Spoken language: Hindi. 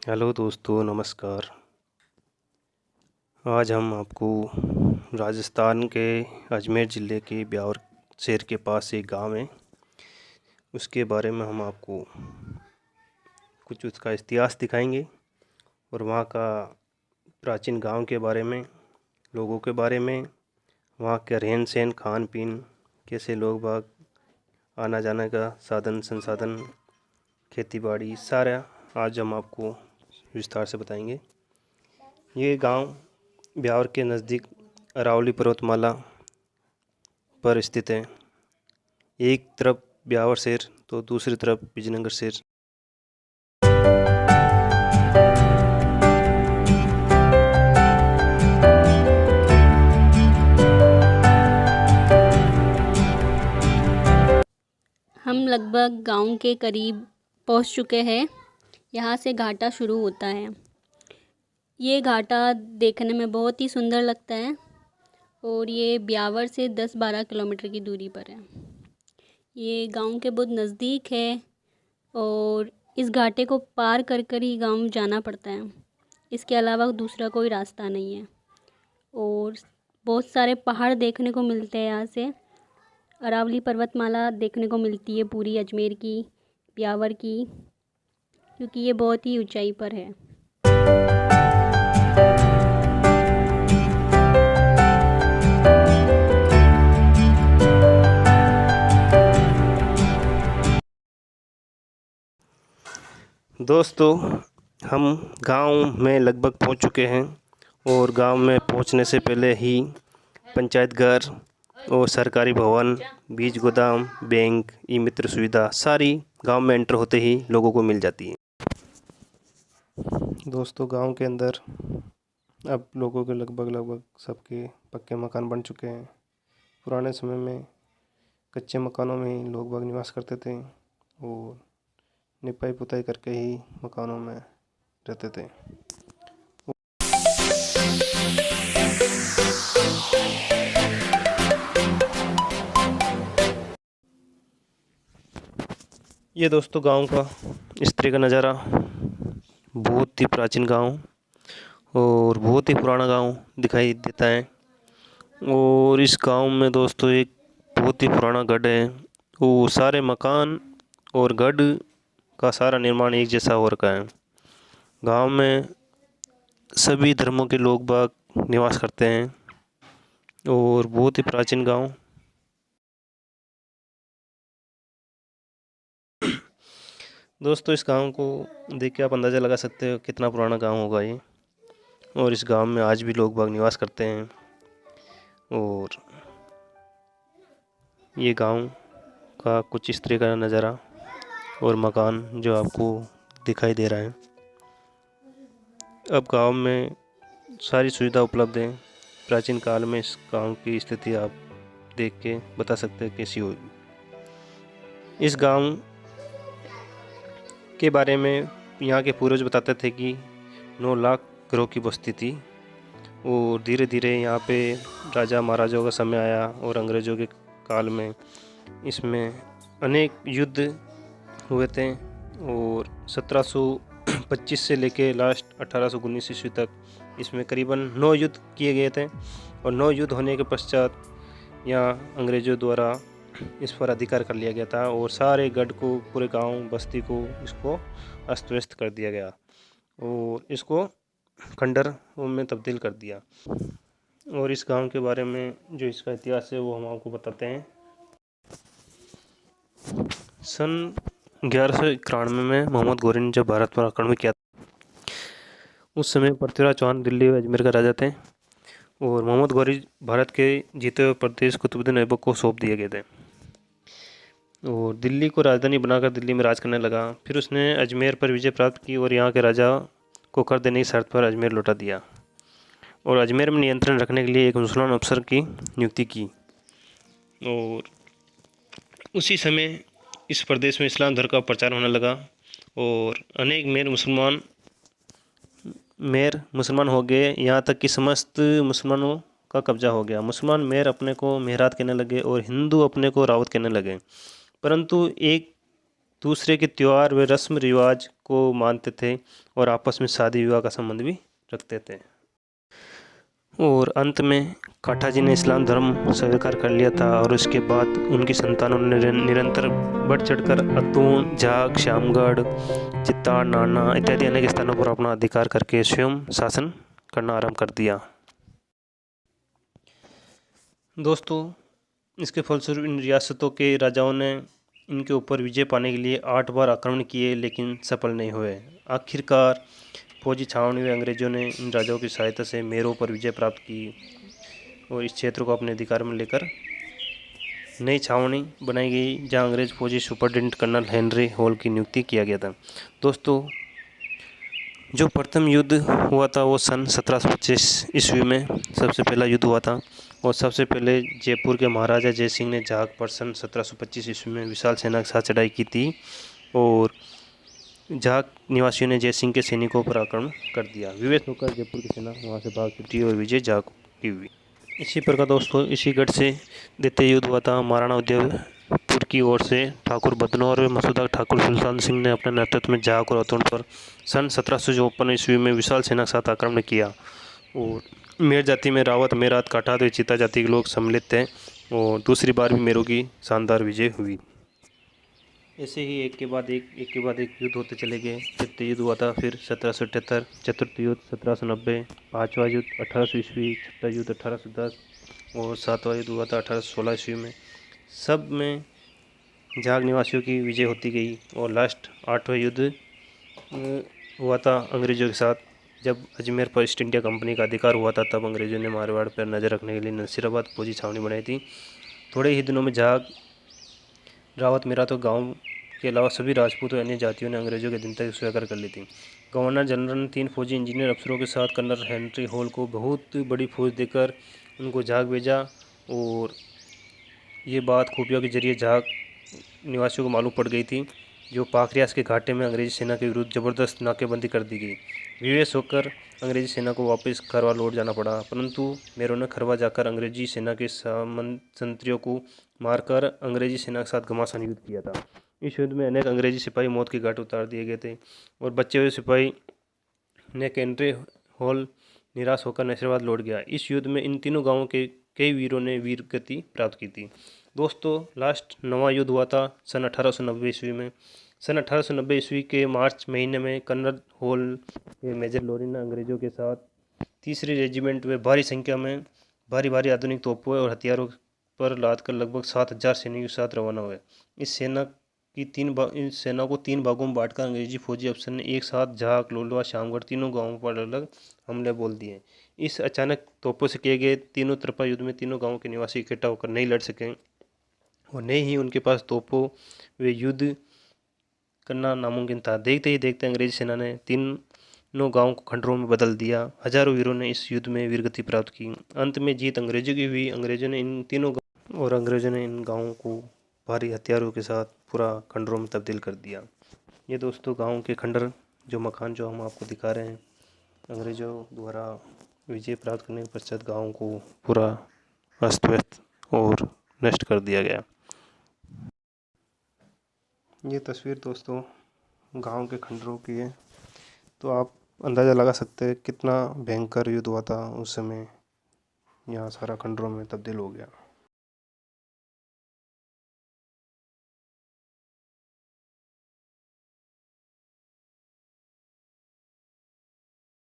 हेलो दोस्तों, नमस्कार। आज हम आपको राजस्थान के अजमेर ज़िले के ब्यावर शहर के पास एक गांव है, उसके बारे में हम आपको कुछ उसका इतिहास दिखाएंगे और वहाँ का प्राचीन गांव के बारे में, लोगों के बारे में, वहाँ का रहन सहन, खान पीन, कैसे लोग बाग, आना जाने का साधन संसाधन, खेती बाड़ी, सारा आज हम आपको विस्तार से बताएंगे। ये गांव ब्यावर के नज़दीक अरावली पर्वतमाला पर स्थित है। एक तरफ ब्यावर शहर तो दूसरी तरफ विजयनगर शहर। हम लगभग गांव के करीब पहुंच चुके हैं। यहाँ से घाटा शुरू होता है। ये घाटा देखने में बहुत ही सुंदर लगता है और ये ब्यावर से 10-12 किलोमीटर की दूरी पर है। ये गांव के बहुत नज़दीक है और इस घाटे को पार कर कर ही गांव जाना पड़ता है। इसके अलावा दूसरा कोई रास्ता नहीं है और बहुत सारे पहाड़ देखने को मिलते हैं। यहाँ से अरावली पर्वतमाला देखने को मिलती है, पूरी अजमेर की, ब्यावर की, क्योंकि ये बहुत ही ऊंचाई पर है। दोस्तों, हम गांव में लगभग पहुंच चुके हैं और गांव में पहुंचने से पहले ही पंचायत घर और सरकारी भवन, बीज गोदाम, बैंक, ई मित्र सुविधा सारी गांव में एंटर होते ही लोगों को मिल जाती है। दोस्तों, गांव के अंदर अब लोगों के लगभग सबके पक्के मकान बन चुके हैं। पुराने समय में कच्चे मकानों में ही लोग बाग निवास करते थे और निपाई पुताई करके ही मकानों में रहते थे। ये दोस्तों गांव का इस तरह का नज़ारा, बहुत ही प्राचीन गांव और बहुत ही पुराना गांव दिखाई देता है। और इस गांव में दोस्तों एक बहुत ही पुराना गढ़ है। वो सारे मकान और गढ़ का सारा निर्माण एक जैसा हो रखा है। गांव में सभी धर्मों के लोग बाग निवास करते हैं और बहुत ही प्राचीन गांव। दोस्तों, इस गांव को देख के आप अंदाज़ा लगा सकते हो कितना पुराना गांव होगा ये। और इस गांव में आज भी लोग बाग निवास करते हैं और ये गांव का कुछ इस तरह का नज़ारा और मकान जो आपको दिखाई दे रहा है। अब गांव में सारी सुविधा उपलब्ध है। प्राचीन काल में इस गांव की स्थिति आप देख के बता सकते हैं कैसी होगी। इस गांव के बारे में यहाँ के पूर्वज बताते थे कि 9 लाख घरों की बस्ती थी और धीरे धीरे यहाँ पे राजा महाराजाओं का समय आया और अंग्रेज़ों के काल में इसमें अनेक युद्ध हुए थे और 1725 से लेके लास्ट 1819 ईस्वी तक इसमें करीबन 9 युद्ध किए गए थे। और 9 युद्ध होने के पश्चात यहाँ अंग्रेज़ों द्वारा इस पर अधिकार कर लिया गया था और सारे गढ़ को, पूरे गांव बस्ती को, इसको अस्त व्यस्त कर दिया गया और इसको खंडर में तब्दील कर दिया। और इस गांव के बारे में जो इसका इतिहास है वो हम आपको बताते हैं। सन 1191 में मोहम्मद गौरी ने जब भारत पर आक्रमण किया, उस समय पृथ्वीराज चौहान दिल्ली व अजमेर का राजा थे और मोहम्मद गौरी भारत के जीते हुए प्रदेश कुतुबुद्दीन ऐबक को सौंप दिए गए थे और दिल्ली को राजधानी बनाकर दिल्ली में राज करने लगा। फिर उसने अजमेर पर विजय प्राप्त की और यहाँ के राजा को कर देने की शर्त पर अजमेर लौटा दिया और अजमेर में नियंत्रण रखने के लिए एक मुसलमान अफसर की नियुक्ति की। और उसी समय इस प्रदेश में इस्लाम धर्म का प्रचार होने लगा और अनेक मेर मुसलमान हो गए, यहाँ तक कि समस्त मुसलमानों का कब्जा हो गया। मुसलमान मेर अपने को मेहरात कहने लगे और हिंदू अपने को रावत कहने लगे। परंतु एक दूसरे के त्यौहार व रस्म रिवाज को मानते थे और आपस में शादी विवाह का संबंध भी रखते थे। और अंत में काठा जी ने इस्लाम धर्म स्वीकार कर लिया था और उसके बाद उनकी संतानों ने निरंतर बढ़ चढ़कर अतून, झाक, श्यामगढ़, चित्ताड़, नाना इत्यादि अनेक स्थानों पर अपना अधिकार करके स्वयं शासन करना आरंभ कर दिया। दोस्तों, इसके फलस्वरूप इन रियासतों के राजाओं ने इनके ऊपर विजय पाने के लिए 8 बार आक्रमण किए, लेकिन सफल नहीं हुए। आखिरकार फौजी छावनी में अंग्रेजों ने इन राजाओं की सहायता से मेरो पर विजय प्राप्त की और इस क्षेत्र को अपने अधिकार में लेकर नई छावनी बनाई गई, जहां अंग्रेज फौजी सुपरिटेंडेंट कर्नल हेनरी हॉल की नियुक्ति किया गया था। दोस्तों, जो प्रथम युद्ध हुआ था वो सन 1725 ईस्वी में सबसे पहला युद्ध हुआ था और सबसे पहले जयपुर के महाराजा जय सिंह ने झाक पर सन 1725 ईस्वी में विशाल सेना के साथ चढ़ाई की थी और झाक निवासियों ने जय सिंह के सैनिकों पर आक्रमण कर दिया। विवश होकर जयपुर की सेना वहां से भाग छुटी और विजय झाक की हुई। इसी प्रकार दोस्तों, इसी गढ़ से द्वितीय युद्ध हुआ था। महाराणा उदयपुर की ओर से ठाकुर बदनौर और मसूदा ठाकुर सुल्तान सिंह ने अपने नेतृत्व में झाक और अतुण पर सन 1754 ईस्वी में विशाल सेना के साथ आक्रमण किया और मेर जाति में रावत, मेरात, काठात व चीता जाति के लोग सम्मिलित थे और दूसरी बार भी मेरू की शानदार विजय हुई। ऐसे ही एक के बाद एक युद्ध होते चले गए। तृतीय युद्ध हुआ था, फिर 1778, चतुर्थ युद्ध 1790, पाँचवा युद्ध 1800 ईस्वी, छठा युद्ध 1810 और सातवां युद्ध हुआ था 1816 ईस्वी में। सब में झाग निवासियों की विजय होती गई और लास्ट 8वां युद्ध हुआ था अंग्रेज़ों के साथ। जब अजमेर पर ईस्ट इंडिया कंपनी का अधिकार हुआ था, तब अंग्रेज़ों ने मारवाड़ पर नज़र रखने के लिए नसीराबाद फौजी छावनी बनाई थी। थोड़े ही दिनों में झाग, रावत, मेरात और गांव के अलावा सभी राजपूत और अन्य जातियों ने अंग्रेजों के अधीनता स्वीकार कर ली थी। गवर्नर जनरल ने 3 फौजी इंजीनियर अफसरों के साथ कर्नल हेनरी हॉल को बहुत बड़ी फौज देकर उनको झाग भेजा और ये बात खुफिया के जरिए झाग निवासियों को मालूम पड़ गई थी, जो पाखरियास के घाटे में अंग्रेजी सेना के विरुद्ध ज़बरदस्त नाकेबंदी कर दी गई। विवश होकर अंग्रेजी सेना को वापस खरवा लौट जाना पड़ा, परंतु मेरो ने खरवा जाकर अंग्रेजी सेना के संतरियों को मारकर अंग्रेजी सेना के साथ घमासान युद्ध किया था। इस युद्ध में अनेक अंग्रेजी सिपाही मौत के घाट उतार दिए गए थे और बचे हुए सिपाही ने हेनरी हॉल निराश होकर नसीराबाद लौट गया। इस युद्ध में इन तीनों गांवों के कई वीरों ने वीरगति प्राप्त की थी। दोस्तों, लास्ट 9वां युद्ध हुआ था सन 1890 ईस्वी में। सन 1890 ईस्वी के मार्च महीने में कर्नल हॉल के मेजर लॉरी ने अंग्रेजों के साथ 3री रेजिमेंट में भारी संख्या में भारी आधुनिक तोपों और हथियारों पर लाद कर लगभग 7000 सैनिकों के साथ रवाना हुए। इस सेना को 3 भागों में बांटकर अंग्रेजी फौजी अफसर ने एक साथ झाक, लोलवा, श्यामगढ़ तीनों गांवों पर अलग हमले बोल दिए। इस अचानक तोपों से किए गए तीनों तरफा युद्ध में तीनों गांवों के निवासी इकट्ठा होकर नहीं लड़ सके और नहीं ही उनके पास तोपों वे युद्ध करना नामुमकिन था। देखते ही देखते अंग्रेजी सेना ने तीनों गांवों को खंडरों में बदल दिया। हजारों वीरों ने इस युद्ध में वीरगति प्राप्त की। अंत में जीत अंग्रेजों की हुई। अंग्रेजों ने इन गांवों को भारी हथियारों के साथ पूरा खंडरों में तब्दील कर दिया। ये दोस्तों गांव के खंडर जो मकान जो हम आपको दिखा रहे हैं, अंग्रेजों द्वारा विजय प्राप्त करने के पश्चात गांव को पूरा अस्त व्यस्त और नष्ट कर दिया गया। ये तस्वीर दोस्तों गांव के खंडरों की है, तो आप अंदाज़ा लगा सकते हैं कितना भयंकर युद्ध हुआ था उस समय। यहाँ सारा खंडरों में तब्दील हो गया।